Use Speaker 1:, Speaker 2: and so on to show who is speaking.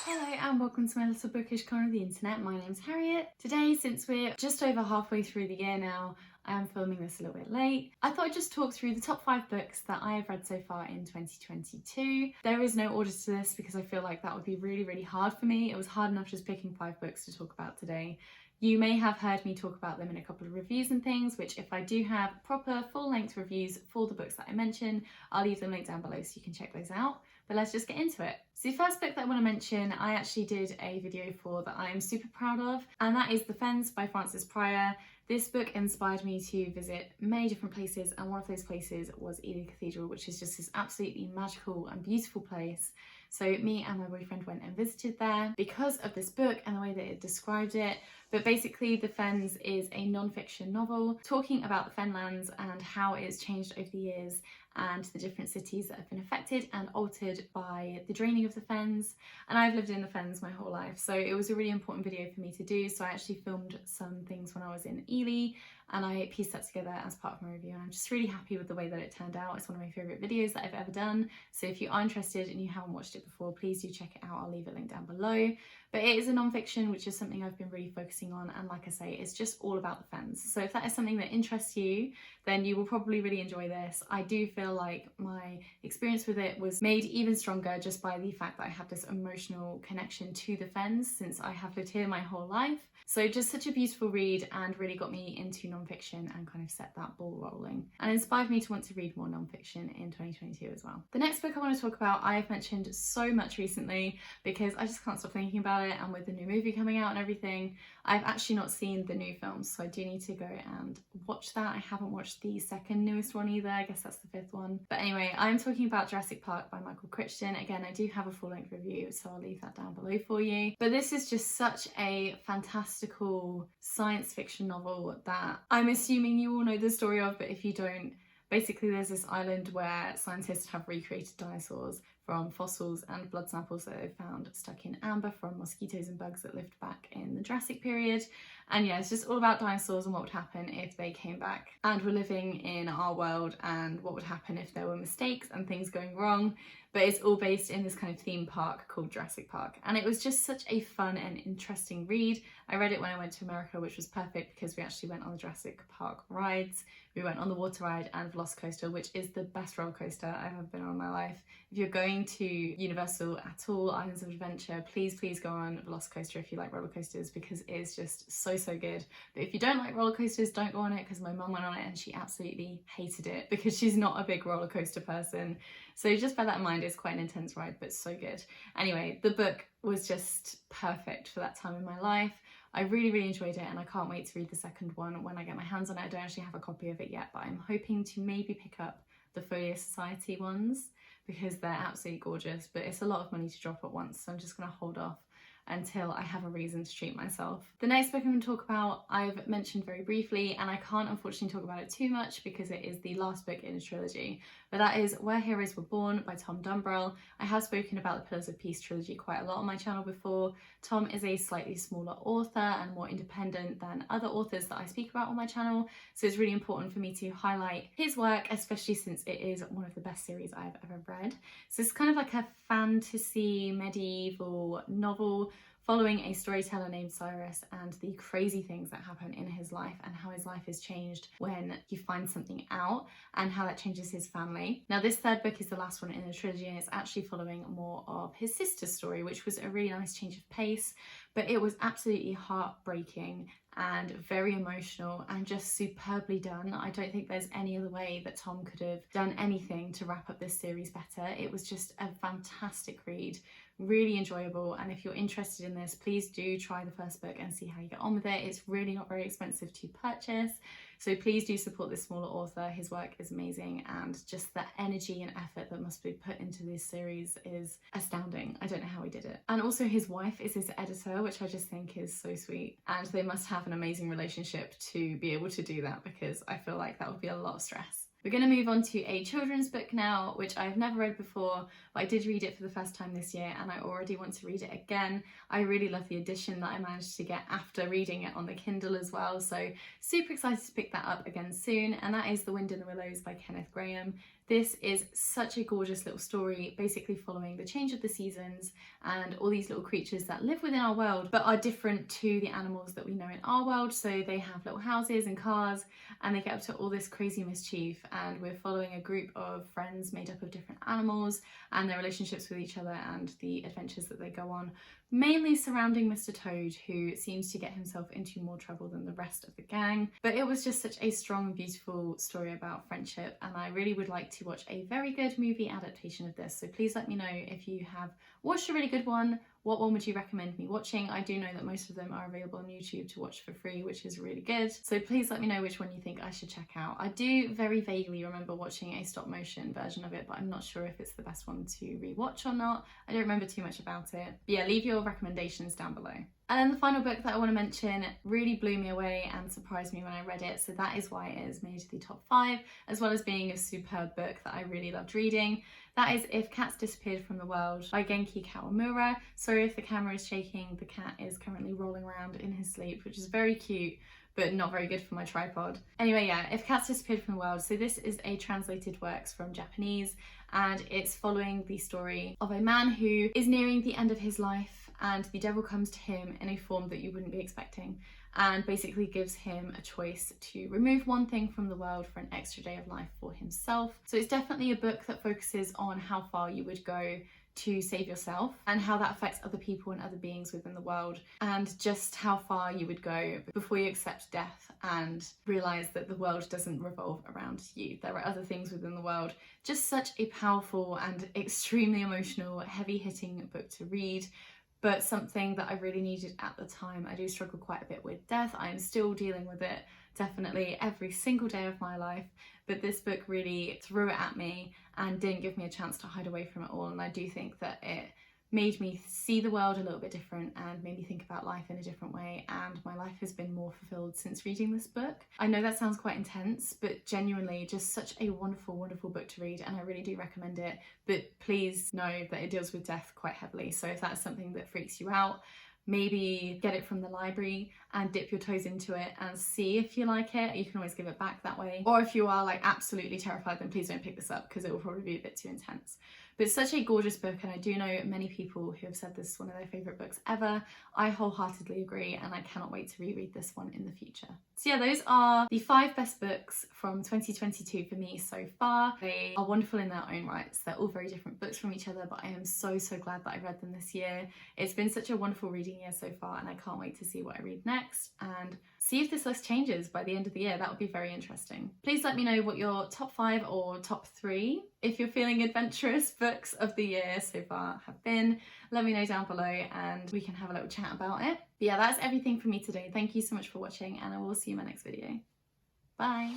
Speaker 1: Hello and welcome to my little bookish corner of the internet. My name's Harriet. Today, since we're just over halfway through the year now, I am filming this a little bit late. I thought I'd just talk through the top 5 books that I have read so far in 2022. There is no order to this because I feel like that would be really hard for me. It was hard enough just picking 5 books to talk about today. You may have heard me talk about them in a couple of reviews and things, which if I do have proper full-length reviews for the books that I mention, I'll leave them linked down below so you can check those out. But let's just get into it. So the first book that I want to mention, I actually did a video for that I am super proud of, and that is The Fens by Frances Pryor. This book inspired me to visit many different places, and one of those places was Ely Cathedral, which is just this absolutely magical and beautiful place. So me and my boyfriend went and visited there because of this book and the way that it described it. But basically The Fens is a non-fiction novel talking about the Fenlands and how it's changed over the years and the different cities that have been affected and altered by the draining of the Fens. And I've lived in the Fens my whole life, so it was a really important video for me to do. So I actually filmed some things when I was in Ely and I pieced that together as part of my review, and I'm just really happy with the way that it turned out. It's one of my favourite videos that I've ever done, so if you are interested and you haven't watched it before, please do check it out. I'll leave it linked down below. But it is a non-fiction, which is something I've been really focusing on, and like I say, it's just all about the Fens. So if that is something that interests you, then you will probably really enjoy this. I do feel like my experience with it was made even stronger just by the fact that I have this emotional connection to the Fens since I have lived here my whole life. So just such a beautiful read, and really got me into non-fiction and kind of set that ball rolling and inspired me to want to read more non-fiction in 2022 as well. The next book I want to talk about, I've mentioned so much recently because I just can't stop thinking about it, and with the new movie coming out and everything, I've actually not seen the new films, so I do need to go and watch that. I haven't watched the second newest one either, I guess that's the 5th one. But anyway, I'm talking about Jurassic Park by Michael Crichton. Again, I do have a full-length review, so I'll leave that down below for you. But this is just such a fantastical science fiction novel that I'm assuming you all know the story of, but if you don't, basically there's this island where scientists have recreated dinosaurs from fossils and blood samples that they've found stuck in amber from mosquitoes and bugs that lived back in the Jurassic period. And yeah, it's just all about dinosaurs and what would happen if they came back and were living in our world, and what would happen if there were mistakes and things going wrong. But it's all based in this kind of theme park called Jurassic Park. And it was just such a fun and interesting read. I read it when I went to America, which was perfect because we actually went on the Jurassic Park rides. We went on the water ride and Velocicoaster, which is the best roller coaster I've ever been on in my life. If you're going to Universal at all, Islands of Adventure, please go on Velocicoaster if you like roller coasters, because it is just so good. But if you don't like roller coasters, don't go on it, because my mum went on it and she absolutely hated it because she's not a big roller coaster person. So just bear that in mind, it's quite an intense ride, but so good. Anyway, the book was just perfect for that time in my life. I really enjoyed it, and I can't wait to read the second one when I get my hands on it. I don't actually have a copy of it yet, but I'm hoping to maybe pick up the Folio Society ones because they're absolutely gorgeous, but it's a lot of money to drop at once, so I'm just going to hold off until I have a reason to treat myself. The next book I'm going to talk about, I've mentioned very briefly, and I can't unfortunately talk about it too much because it is the last book in a trilogy, but that is Where Heroes Were Born by Tom Dumbrell. I have spoken about the Pillars of Peace trilogy quite a lot on my channel before. Tom is a slightly smaller author and more independent than other authors that I speak about on my channel, so it's really important for me to highlight his work, especially since it is one of the best series I've ever read. So it's kind of like a fantasy medieval novel following a storyteller named Cyrus and the crazy things that happen in his life, and how his life is changed when he finds something out and how that changes his family. Now this 3rd book is the last one in the trilogy, and it's actually following more of his sister's story, which was a really nice change of pace, but it was absolutely heartbreaking and very emotional and just superbly done. I don't think there's any other way that Tom could have done anything to wrap up this series better. It was just a fantastic read, really enjoyable, and if you're interested in this, please do try the 1st book and see how you get on with it. It's really not very expensive to purchase, so please do support this smaller author. His work is amazing, and just the energy and effort that must be put into this series is astounding. I don't know how he did it. And also his wife is his editor, which I just think is so sweet, and they must have an amazing relationship to be able to do that, because I feel like that would be a lot of stress. We're going to move on to a children's book now, which I've never read before, but I did read it for the first time this year and I already want to read it again. I really love the edition that I managed to get after reading it on the Kindle as well, so super excited to pick that up again soon, and that is The Wind and Willows by Kenneth Grahame. This is such a gorgeous little story, basically following the change of the seasons and all these little creatures that live within our world but are different to the animals that we know in our world. So they have little houses and cars and they get up to all this crazy mischief, and we're following a group of friends made up of different animals and their relationships with each other and the adventures that they go on, mainly surrounding Mr. Toad, who seems to get himself into more trouble than the rest of the gang. But it was just such a strong, beautiful story about friendship, and I really would like to watch a very good movie adaptation of this. So please let me know if you have watched a really good one. What one would you recommend me watching? I do know that most of them are available on YouTube to watch for free, which is really good. So please let me know which one you think I should check out. I do very vaguely remember watching a stop motion version of it, but I'm not sure if it's the best one to rewatch or not. I don't remember too much about it. But yeah, leave your recommendations down below. And then the final book that I want to mention really blew me away and surprised me when I read it, so that is why it has made the top 5, as well as being a superb book that I really loved reading. That is If Cats Disappeared from the World by Genki Kawamura. Sorry if the camera is shaking, the cat is currently rolling around in his sleep, which is very cute, but not very good for my tripod. Anyway, yeah, If Cats Disappeared from the World. So this is a translated works from Japanese, and it's following the story of a man who is nearing the end of his life, and the devil comes to him in a form that you wouldn't be expecting, and basically gives him a choice to remove one thing from the world for an extra day of life for himself. So it's definitely a book that focuses on how far you would go to save yourself and how that affects other people and other beings within the world, and just how far you would go before you accept death and realize that the world doesn't revolve around you. There are other things within the world. Just such a powerful and extremely emotional, heavy-hitting book to read, but something that I really needed at the time. I do struggle quite a bit with death. I am still dealing with it definitely every single day of my life, but this book really threw it at me and didn't give me a chance to hide away from it all. And I do think that it made me see the world a little bit different and made me think about life in a different way, and my life has been more fulfilled since reading this book. I know that sounds quite intense, but genuinely just such a wonderful, wonderful book to read, and I really do recommend it. But please know that it deals with death quite heavily, so if that's something that freaks you out, maybe get it from the library and dip your toes into it and see if you like it. You can always give it back that way. Or if you are like absolutely terrified, then please don't pick this up because it will probably be a bit too intense. But it's such a gorgeous book, and I do know many people who have said this is one of their favourite books ever. I wholeheartedly agree, and I cannot wait to reread this one in the future. So yeah, those are the 5 best books from 2022 for me so far. They are wonderful in their own rights. They're all very different books from each other, but I am so glad that I read them this year. It's been such a wonderful reading year so far, and I can't wait to see what I read next and see if this list changes by the end of the year. That would be very interesting. Please let me know what your top 5 or top 3, if you're feeling adventurous, books of the year so far have been. Let me know down below and we can have a little chat about it. But yeah, that's everything from me today. Thank you so much for watching, and I will see you in my next video. Bye.